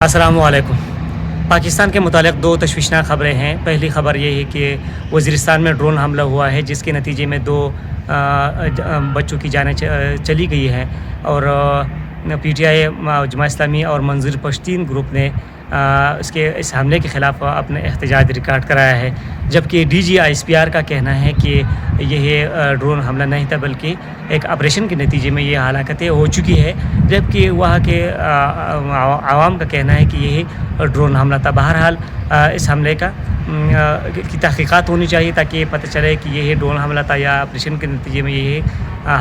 السلام علیکم۔ پاکستان کے متعلق دو تشویشناک خبریں ہیں۔ پہلی خبر یہ ہے کہ وزیرستان میں ڈرون حملہ ہوا ہے، جس کے نتیجے میں دو بچوں کی جانیں چلی گئی ہیں، اور P T I, Jamaat Islami اور منظر پشتین گروپ نے اس حملے کے خلاف اپنا احتجاج ریکارڈ کرایا ہے، جبکہ D G I S P R کا کہنا ہے کہ یہ ڈرون حملہ نہیں تھا، بلکہ ایک آپریشن کے نتیجے میں یہ ہلاکتیں ہو چکی ہے، جبکہ وہاں کے عوام کا کہنا ہے کہ یہ ڈرون حملہ تھا۔ بہرحال اس حملے کی تحقیقات ہونی چاہیے تاکہ پتہ چلے کہ یہ ڈرون حملہ تھا یا آپریشن کے نتیجے میں یہ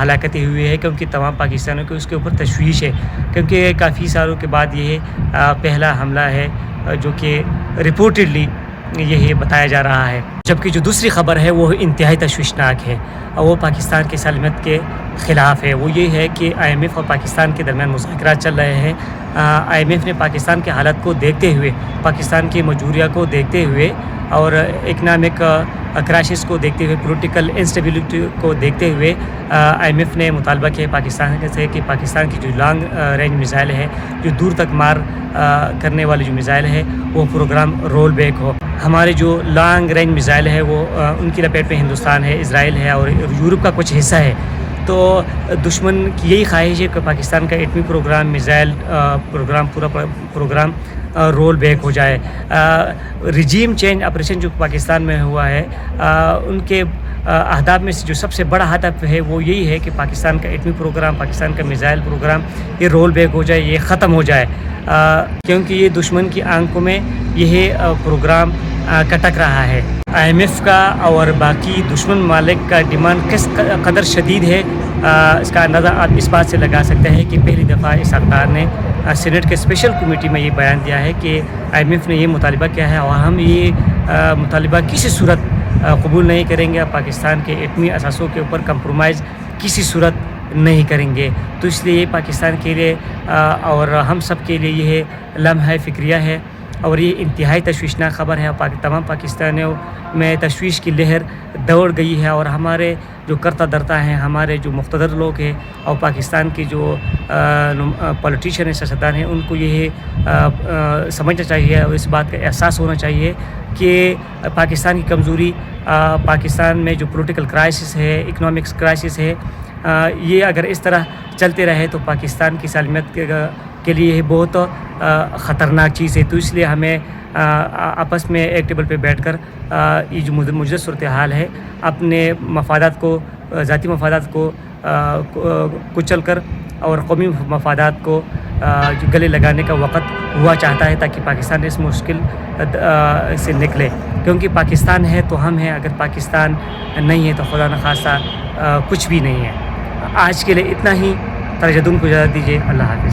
ہلاکتیں ہوئی ہے، کیونکہ تمام پاکستانیوں کو اس کے اوپر تشویش ہے، کیونکہ کافی سالوں کے بعد یہ پہلا حملہ ہے جو کہ رپورٹڈلی یہ بتایا جا رہا ہے۔ جبکہ جو دوسری خبر ہے وہ انتہائی تشویشناک ہے، اور وہ پاکستان کی سالمیت کے خلاف ہے۔ وہ یہ ہے کہ آئی ایم ایف اور پاکستان کے درمیان مذاکرات چل رہے ہیں۔ آئی ایم ایف نے پاکستان کی حالت کو دیکھتے ہوئے، پاکستان کی موجودہ کو دیکھتے ہوئے اور اکنامک کرائسس کو دیکھتے ہوئے، پولیٹیکل انسٹیبلٹی کو دیکھتے ہوئے آئی ایم ایف نے مطالبہ کیا پاکستان سے کہ پاکستان کی جو لانگ رینج میزائل ہے، جو دور تک مار کرنے والی جو میزائل ہے، وہ پروگرام رول بیک ہو۔ ہمارے جو لانگ رینج میزائل ہے وہ ان کی لپیٹ میں ہندوستان ہے، اسرائیل ہے اور یورپ کا کچھ حصہ ہے، تو دشمن کی یہی خواہش ہے کہ پاکستان کا ایٹمی پروگرام، میزائل پروگرام، پورا پروگرام رول بیک ہو جائے۔ رجیم چینج آپریشن جو پاکستان میں ہوا ہے، ان کے اہداف میں سے جو سب سے بڑا ہدف ہے وہ یہی ہے کہ پاکستان کا ایٹمی پروگرام، پاکستان کا میزائل پروگرام یہ رول بیک ہو جائے، یہ ختم ہو جائے، کیونکہ یہ دشمن کی آنکھوں میں یہ پروگرام کٹک رہا ہے۔ آئی ایم ایف کا اور باقی دشمن ممالک کا ڈیمانڈ کس قدر شدید ہے، اس کا اندازہ آپ اس بات سے لگا سکتے ہیں کہ پہلی دفعہ اس سرکار نے سینیٹ کے اسپیشل کمیٹی میں یہ بیان دیا ہے کہ آئی ایم ایف نے یہ مطالبہ کیا ہے اور ہم یہ مطالبہ کسی صورت قبول نہیں کریں گے، پاکستان کے ایٹمی اثاثوں کے اوپر کمپرومائز کسی صورت نہیں کریں گے۔ تو اس لیے یہ پاکستان کے لیے اور ہم سب کے لیے یہ لمحہ فکریہ ہے، اور یہ انتہائی تشویشناک خبر ہے، اور تمام پاکستانیوں میں تشویش کی لہر دوڑ گئی ہے، اور ہمارے جو کرتا درتا ہیں، ہمارے جو مقتدر لوگ ہیں اور پاکستان کے جو پولیٹیشین ہیں، سیاستدان ہیں، ان کو یہ سمجھنا چاہیے اور اس بات کا احساس ہونا چاہیے کہ پاکستان کی کمزوری، پاکستان میں جو پولیٹیکل کرائسس ہے، اکنامکس کرائسس ہے، یہ اگر اس طرح چلتے رہے تو پاکستان کی سالمیت کے لیے یہ بہت خطرناک چیز ہے۔ تو اس لیے ہمیں آپس میں ایک ٹیبل پہ بیٹھ کر یہ جو موجودہ صورتحال ہے، اپنے مفادات کو، ذاتی مفادات کو کچل کر اور قومی مفادات کو گلے لگانے کا وقت ہوا چاہتا ہے، تاکہ پاکستان اس مشکل سے نکلے، کیونکہ پاکستان ہے تو ہم ہیں، اگر پاکستان نہیں ہے تو خدا نخواستہ کچھ بھی نہیں ہے۔ آج کے لیے اتنا ہی، ترجدون کو اجازت دیجیے۔ اللہ حافظ۔